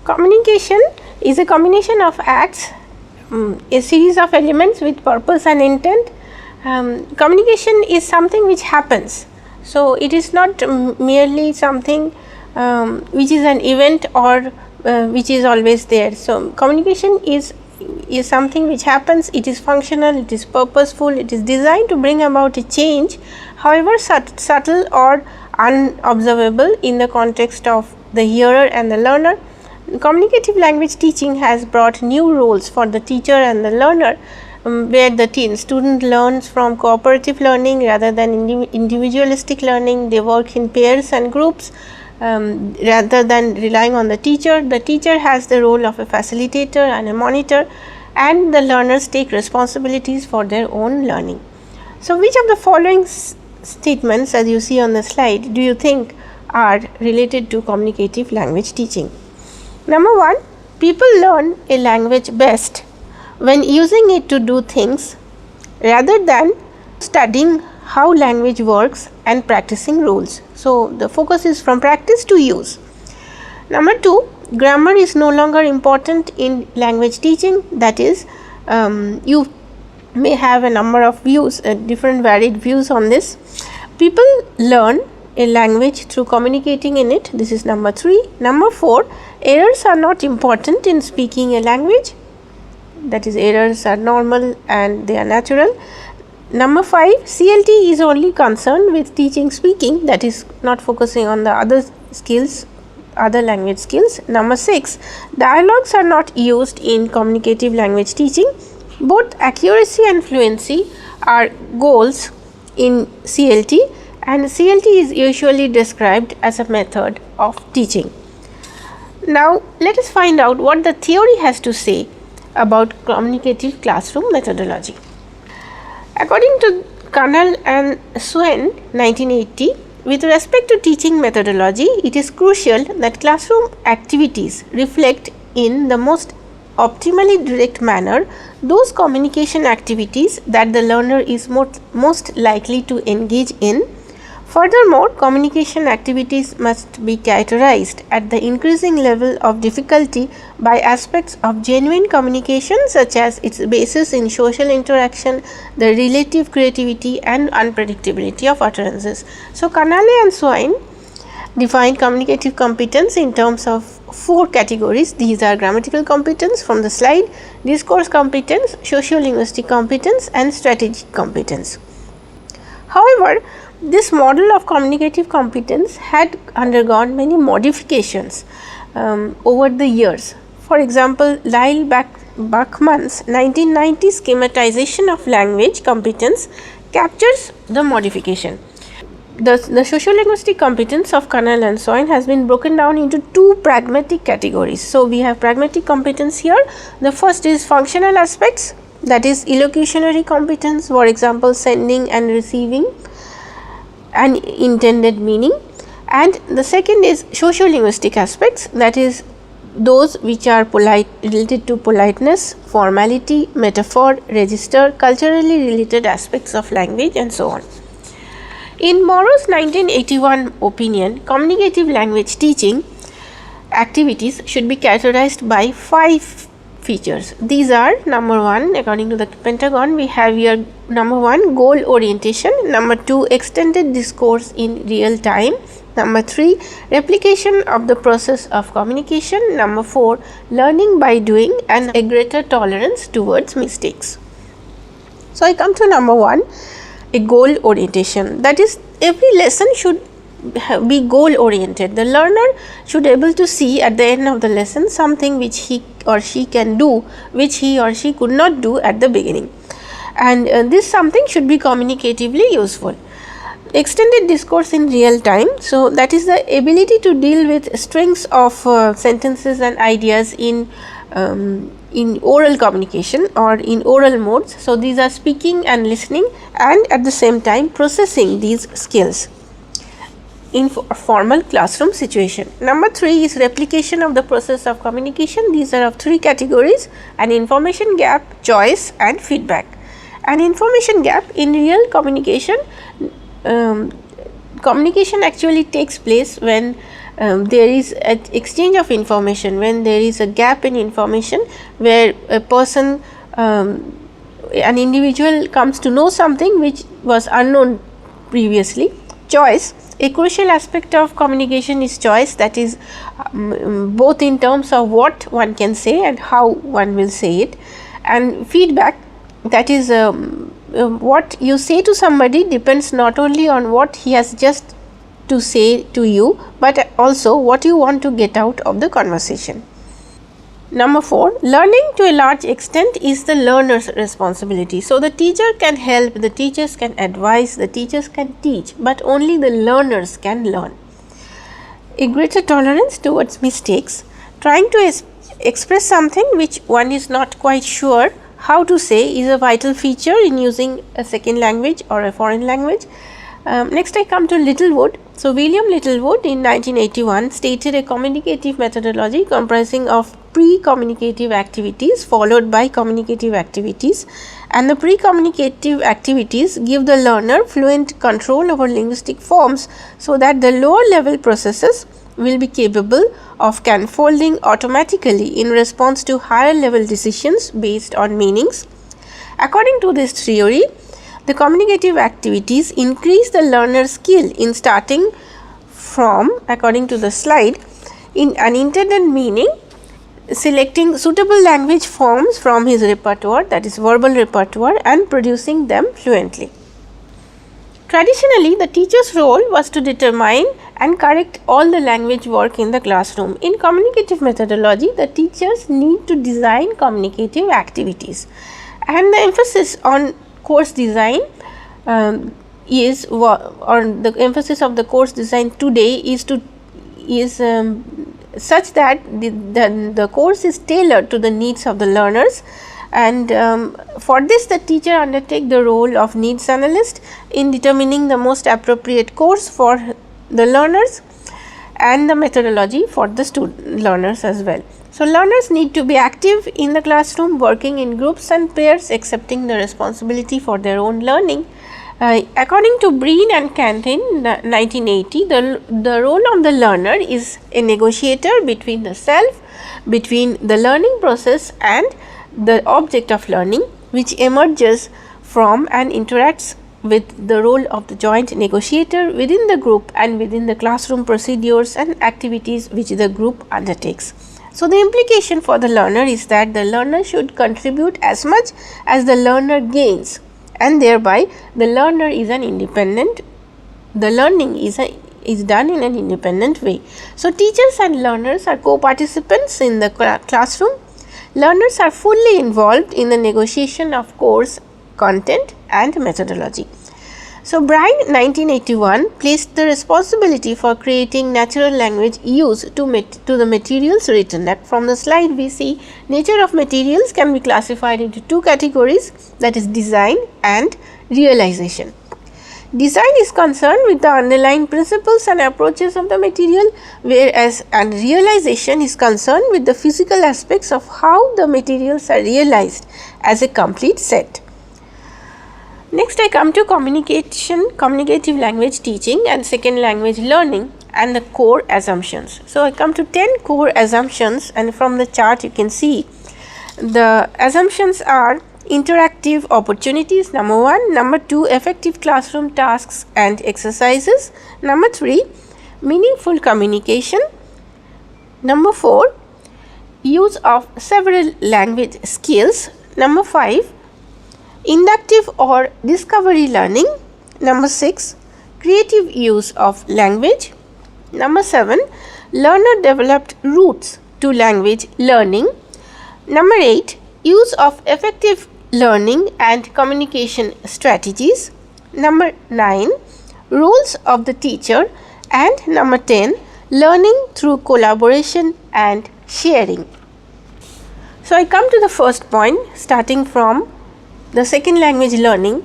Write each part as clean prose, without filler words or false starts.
Communication is a combination of acts, a series of elements with purpose and intent. Communication is something which happens. So, it is not merely something which is an event or which is always there. So, communication is something which happens, it is functional, it is purposeful, it is designed to bring about a change, however subtle or unobservable in the context of the hearer and the learner. Communicative language teaching has brought new roles for the teacher and the learner, where the student learns from cooperative learning rather than individualistic learning. They work in pairs and groups rather than relying on the teacher. The teacher has the role of a facilitator and a monitor, and the learners take responsibilities for their own learning. So, which of the following statements, as you see on the slide, do you think are related to communicative language teaching? Number 1, people learn a language best when using it to do things rather than studying how language works and practicing rules. So, the focus is from practice to use. Number 2, grammar is no longer important in language teaching, that is, you may have a number of views, different varied views on this. People learn a language through communicating in it, this is number 3. Number 4, errors are not important in speaking a language, that is, errors are normal and they are natural. Number 5, CLT is only concerned with teaching speaking, that is, not focusing on the other skills, other language skills. Number 6, dialogues are not used in communicative language teaching. Both accuracy and fluency are goals in CLT, and CLT is usually described as a method of teaching. Now, let us find out what the theory has to say about communicative classroom methodology. According to Canal and Swain 1980, with respect to teaching methodology, it is crucial that classroom activities reflect in the most optimally direct manner those communication activities that the learner is most likely to engage in. Furthermore, communication activities must be characterized at the increasing level of difficulty by aspects of genuine communication, such as its basis in social interaction, the relative creativity and unpredictability of utterances. So, Canale and Swain define communicative competence in terms of 4 categories. These are grammatical competence from the slide, discourse competence, socio-linguistic competence and strategic competence. However, this model of communicative competence had undergone many modifications over the years. For example, Lyle Bachman's 1990 schematization of language competence captures the modification. The sociolinguistic competence of Canal and Swain has been broken down into 2 pragmatic categories. So, we have pragmatic competence here. The first is functional aspects, that is elocutionary competence, for example, sending and receiving and intended meaning, and the second is sociolinguistic aspects, that is those which are related to politeness, formality, metaphor, register, culturally related aspects of language and so on. In Morrow's 1981 opinion, communicative language teaching activities should be characterized by 5 features. These are: number 1, according to the Pentagon, we have here number 1, goal orientation; number 2, extended discourse in real time; number 3, replication of the process of communication; number 4, learning by doing and a greater tolerance towards mistakes. So, I come to number 1, a goal orientation, that is, every lesson should be goal oriented. The learner should be able to see at the end of the lesson something which he or she can do, which he or she could not do at the beginning, and this something should be communicatively useful. Extended discourse in real time, so that is the ability to deal with strings of sentences and ideas in oral communication or in oral modes. So, these are speaking and listening, and at the same time processing these skills in formal classroom situation. Number 3 is replication of the process of communication. These are of 3 categories: an information gap, choice and feedback. An information gap in real communication, communication actually takes place when there is an exchange of information, when there is a gap in information where a person, an individual comes to know something which was unknown previously. Choice. A crucial aspect of communication is choice, that is both in terms of what one can say and how one will say it. And feedback, that is what you say to somebody depends not only on what he has just to say to you, but also what you want to get out of the conversation. Number 4, learning to a large extent is the learner's responsibility. So, the teacher can help, the teachers can advise, the teachers can teach, but only the learners can learn. A greater tolerance towards mistakes. Trying to express something which one is not quite sure how to say is a vital feature in using a second language or a foreign language. Next I come to Littlewood. So, William Littlewood in 1981 stated a communicative methodology comprising of pre-communicative activities followed by communicative activities, and the pre-communicative activities give the learner fluent control over linguistic forms, so that the lower level processes will be capable of canfolding automatically in response to higher level decisions based on meanings. According to this theory, the communicative activities increase the learner's skill in starting from, according to the slide, in unintended meaning, selecting suitable language forms from his repertoire, that is verbal repertoire, and producing them fluently. Traditionally, the teacher's role was to determine and correct all the language work in the classroom. In communicative methodology, the teachers need to design communicative activities, and the emphasis on course design the emphasis of the course design today is such that the course is tailored to the needs of the learners, and for this the teacher undertake the role of needs analyst in determining the most appropriate course for the learners and the methodology for the learners as well. So, learners need to be active in the classroom, working in groups and pairs, accepting the responsibility for their own learning. According to Breen and Cantin 1980, the role of the learner is a negotiator between the self, between the learning process and the object of learning, which emerges from and interacts with the role of the joint negotiator within the group and within the classroom procedures and activities which the group undertakes. So, the implication for the learner is that the learner should contribute as much as the learner gains, and thereby the learner is an independent, the learning is done in an independent way. So, teachers and learners are co-participants in the classroom. Learners are fully involved in the negotiation of course content and methodology. So, Bryan 1981 placed the responsibility for creating natural language use to the materials written. That from the slide we see nature of materials can be classified into two categories, that is design and realization. Design is concerned with the underlying principles and approaches of the material, whereas and realization is concerned with the physical aspects of how the materials are realized as a complete set. Next, I come to communicative language teaching and second language learning and the core assumptions. So, I come to 10 core assumptions, and from the chart you can see the assumptions are interactive opportunities, number 1, number 2, effective classroom tasks and exercises, number 3, meaningful communication, number 4, use of several language skills, number 5, inductive or discovery learning, number 6, creative use of language, number 7, learner developed routes to language learning, number 8, use of effective learning and communication strategies, number 9, roles of the teacher, and number 10, learning through collaboration and sharing. So, I come to the first point, starting from the second language learning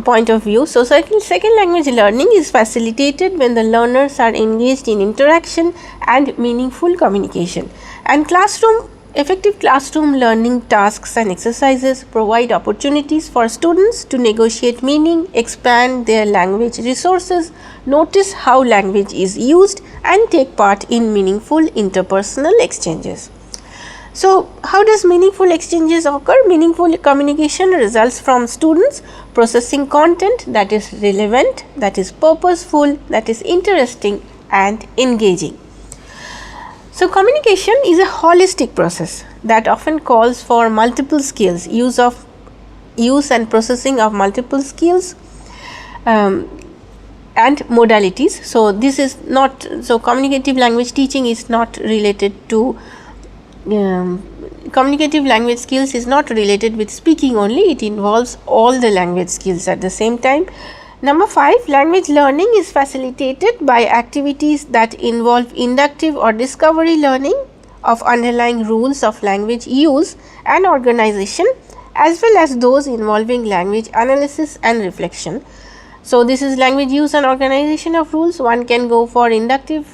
point of view. So, second language learning is facilitated when the learners are engaged in interaction and meaningful communication, and effective classroom learning tasks and exercises provide opportunities for students to negotiate meaning, expand their language resources, notice how language is used and take part in meaningful interpersonal exchanges. So, how does meaningful exchanges occur? Meaningful communication results from students processing content that is relevant, that is purposeful, that is interesting and engaging. So, communication is a holistic process that often calls for multiple skills, use and processing of multiple skills and modalities. So, this is not, so communicative language teaching is not related to communicative language skills is not related with speaking only, it involves all the language skills at the same time. Number 5, language learning is facilitated by activities that involve inductive or discovery learning of underlying rules of language use and organization, as well as those involving language analysis and reflection. So, this is language use and organization of rules. One can go for inductive,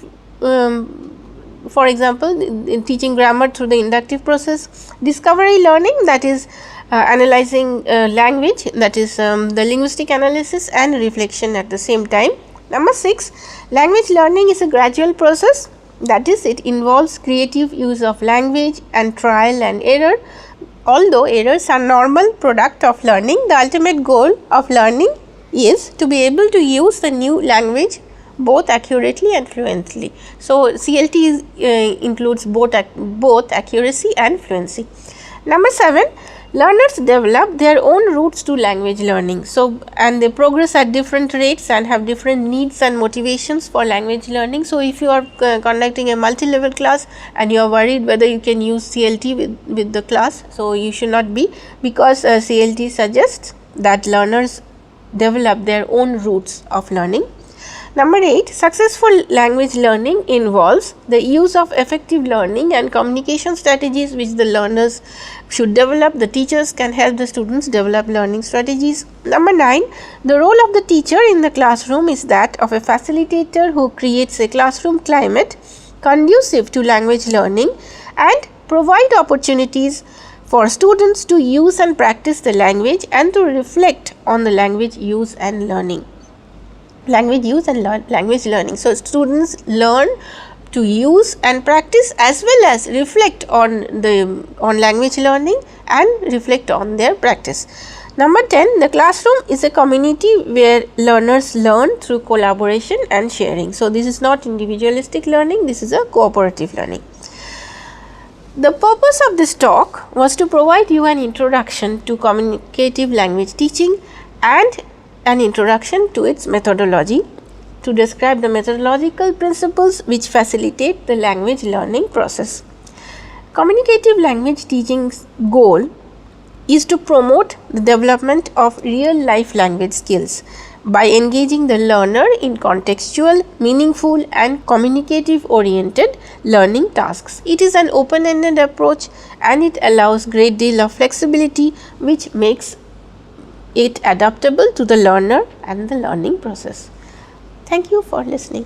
for example, in teaching grammar through the inductive process. Discovery learning, that is analyzing language, that is the linguistic analysis and reflection at the same time. Number 6, language learning is a gradual process, that is it involves creative use of language and trial and error. Although errors are normal product of learning, the ultimate goal of learning is to be able to use the new language both accurately and fluently. So, CLT includes both accuracy and fluency. Number 7, learners develop their own routes to language learning. So, and they progress at different rates and have different needs and motivations for language learning. So, if you are conducting a multi-level class and you are worried whether you can use CLT with the class, so you should not be, because CLT suggests that learners develop their own routes of learning. Number 8, successful language learning involves the use of effective learning and communication strategies which the learners should develop. The teachers can help the students develop learning strategies. Number 9, the role of the teacher in the classroom is that of a facilitator who creates a classroom climate conducive to language learning and provide opportunities for students to use and practice the language and to reflect on the language use and learning. Language learning. So, students learn to use and practice as well as reflect on language learning and reflect on their practice. Number 10, the classroom is a community where learners learn through collaboration and sharing. So, this is not individualistic learning, this is a cooperative learning. The purpose of this talk was to provide you an introduction to communicative language teaching and an introduction to its methodology, to describe the methodological principles which facilitate the language learning process. Communicative language teaching's goal is to promote the development of real life language skills by engaging the learner in contextual, meaningful and communicative oriented learning tasks. It is an open-ended approach and it allows great deal of flexibility which makes it adaptable to the learner and the learning process. Thank you for listening.